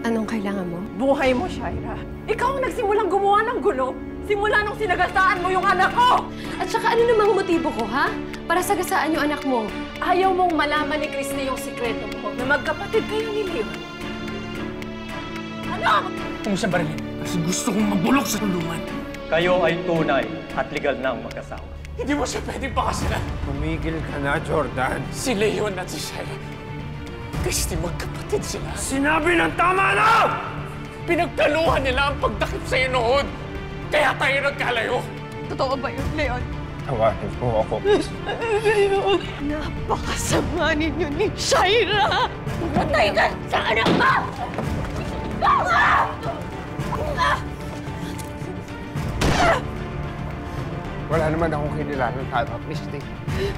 Anong kailangan mo? Buhay mo, Shaira. Ikaw ang nagsimulang gumawa ng gulo. Simula nung sinagasaan mo yung anak ko! At saka ano namang motibo ko, ha? Para sagasaan yung anak mo. Ayaw mong malaman ni Christy yung sikreto mo na magkapatid kayo ni Leon. Ano? Kung siya barilin, kasi gusto kong magbulok sa tulungan. Kayo ay tunay at legal na ang mag-asawa. Hindi mo siya pwedeng pakasalan. Tumigil ka na, Jordan. Si Leon at si Shaira, Christy, magkapatid sila. Sinabi ng tama na! Pinagplanuhan nila ang pagdakip sa'yo noon. Kaya tayo nagkalayo. Totoo ba yun, Leon? Tawahin po ako. Leon, napakasama ninyo ni Shaira! Patay ka sa anak mo! Wala naman akong kinilalang tama, Christy.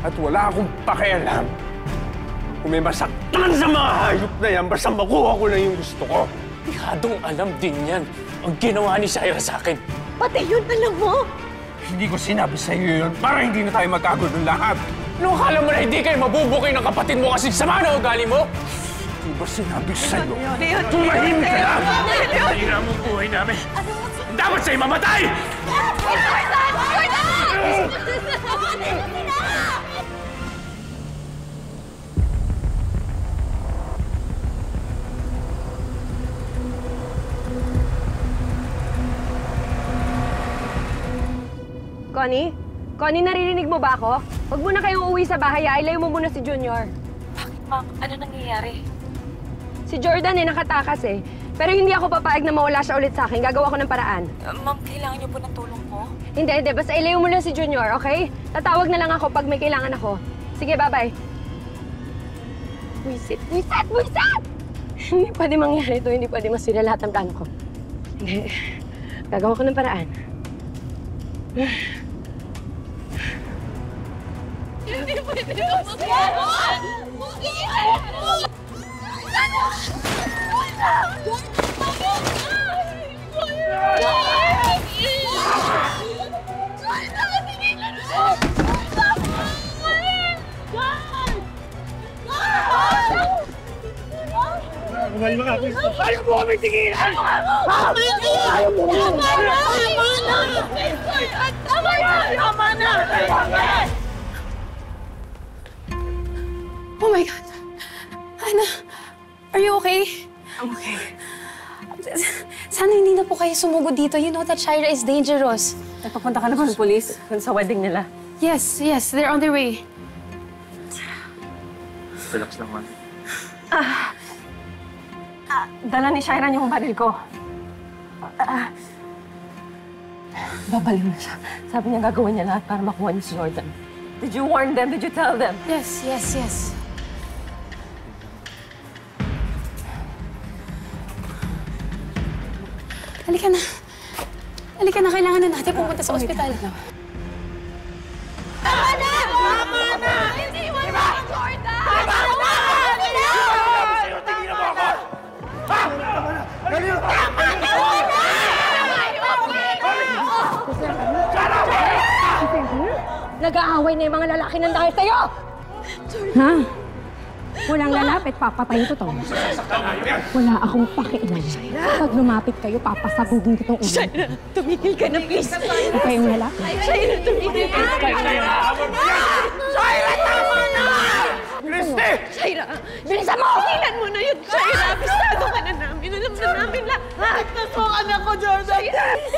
At wala akong pakialam kung may masaktan sa mga hayop na yan, basta makuha ko lang yung gusto ko. Tihadong alam din yan ang ginawa ni Shaira sa akin. Pati yun, alam mo! Hindi ko sinabi sa iyo yun para hindi na tayo magkagulo ng lahat. Ano akala mo na hindi kayo mabubuking ng kapatid mo kasi sama na ugali mo? Hindi ba sinabi sa iyo? Leon! Tumahimik ka lang! Leon! Hira mo ang buhay namin. Dapat sa'yo mamatay! Connie? Connie, naririnig mo ba ako? Huwag muna kayong uuwi sa bahay, ilayo mo muna si Junior. Bakit, Ma'am? Ano nangyayari? Si Jordan nakatakas eh. Pero hindi ako papayag na mawala siya ulit sa akin. Gagawa ko ng paraan. Ma'am, kailangan niyo po ng tulong ko? Hindi. Basta ilayo mo lang si Junior, okay? Tatawag na lang ako pag may kailangan ako. Sige, bye-bye. Buisit! Hindi pwede mangyari ito. Hindi pwede masira lahat ng plano ko. Hindi. Gagawa ko ng paraan. Hindi pwede mag-iwan! Kumalma ka, Cristo. Ayaw mo kami tigilan! Tama na! Oh my God! Ana, are you okay? I'm okay. Sana hindi na po kayo sumugod dito. You know that Shaira is dangerous. Nagpapunta ka na ba ng polis sa wedding nila? Yes, they're on their way. Relax lang, man. Dala ni Shaira yung baril ko. Babalin na siya. Sabi niya gagawin niya lahat para makuha niya si Jordan. Did you warn them? Did you tell them? Yes. Halika na. Kailangan na natin pumunta sa ospital. Tama na! Hindi mo na Jordan! Tama na! Tigilan mo ako! Nag-aaway na yung mga lalaki ng dahil sa'yo! Ha? Walang lalapit, papatayin ko to. Wala akong pakialam. Pag lumapit kayo, papasabugin ko tong ulo. Shaira, tumigil ka na, please. Huwag kayong lalapit. Shaira, tumigil ka na. Shaira, tama na! Christy! Shaira, bilisan mo! Tigilan mo na yun, Shaira. Bistado ka na namin. Alam na namin lahat. Ligtas mo ang anak ko, Jordan.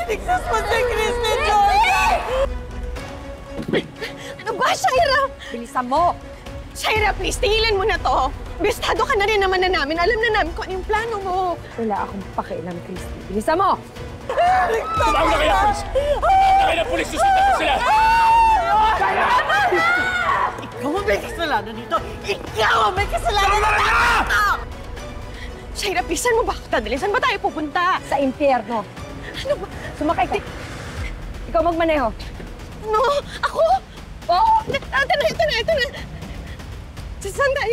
Ligtas mo si Christy, Jordan! Ano ba, Shaira? Bilisan mo! Shaira, please, tingilan mo na to. Bistado ka na rin naman na namin. Alam na namin kung ano yung plano mo. Wala akong pakialam, Christy. Bilisan mo! Tawag na kayo, polis! Tawag na polis! Susundan ko sila! Ikaw ang may kasalanan dito! Ikaw ang may kasalanan dito! Shaira, please, saan mo ba ako dadalhin? Saan ba tayo pupunta? Sa impyerno. Ano ba? Sumakay ka. Ikaw magmaneho. No? Ako? Oo! Ito na!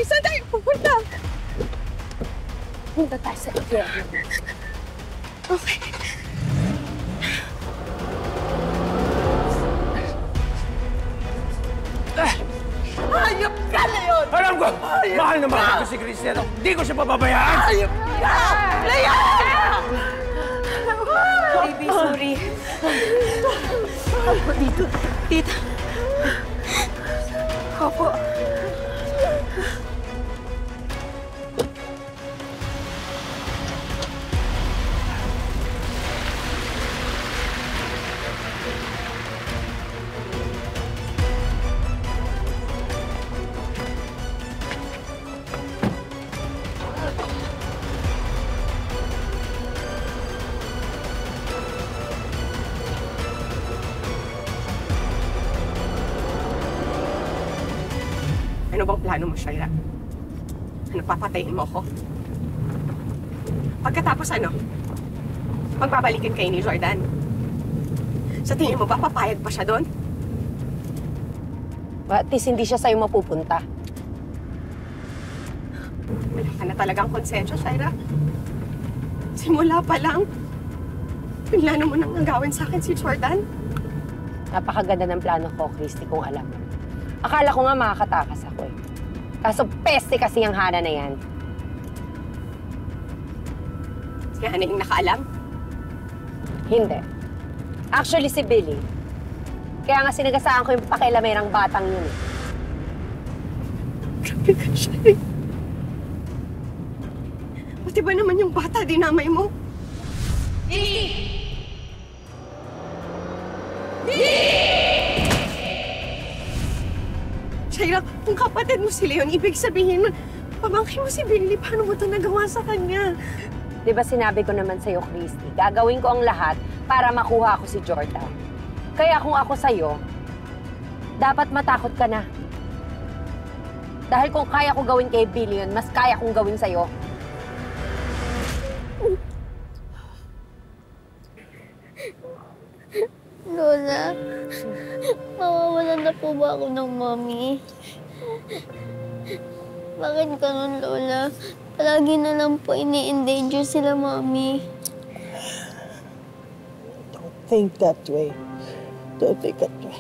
Saan tayo pupunta? Punta tayo sa impyerno. Okay. Hayop ka na yun! Alam ko! Mahal na mahal ko si Cristiano. Hindi ko siya pababayaan! Ayop ka! Lea! Baby, sorry. Opo, dito. Tita. Opo. Ano bang plano mo, Shaira? Ano, papatayin mo ako? Pagkatapos ano? Magbabalikin kayo ni Jordan? Sa tingin mo ba, papayag pa siya doon? At least hindi siya sa'yo mapupunta. Wala ka na talagang konsensya, Shaira. Simula pa lang, plano mo nang gawin sa akin si Jordan? Napakaganda ng plano ko, Christy, kung alam mo. Akala ko nga makakatakas ako eh. Kaso peste kasi ang hana na yan. Si Hana yung nakaalam? Hindi. Actually, si Billy. Kaya nga sinagasaan ko yung pakilamerang batang yun eh. Grabe ka, Shaira. Buti ba naman yung bata dinamay mo? Shaira, kung kapatid mo si Leon, ibig sabihin nun, pamangkin mo si Billy, paano mo ito nagawa sa kanya? Di ba sinabi ko naman sa'yo, Christy, gagawin ko ang lahat para makuha ko si Jordan. Kaya kung ako sa'yo, dapat matakot ka na. Dahil kung kaya ko gawin kay Billy yun, mas kaya kong gawin sa'yo. Lola, mawawalan na po ba ako ng mommy? Bakit ganun, Lola? Palagi na lang po ini-endanger sila, mommy. Don't think that way. Don't think that way.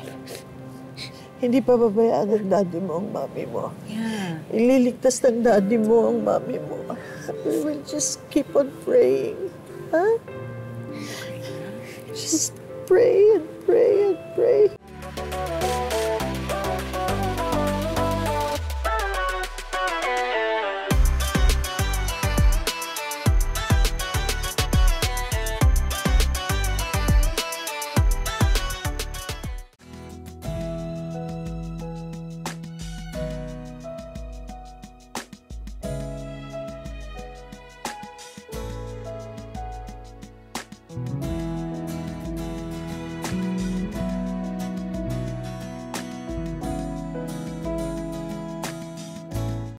Hindi pa babayaan ng daddy mo ang mami mo. Yeah. Ililigtas ng daddy mo ang mami mo. We will just keep on praying. Huh? Just pray and pray and pray.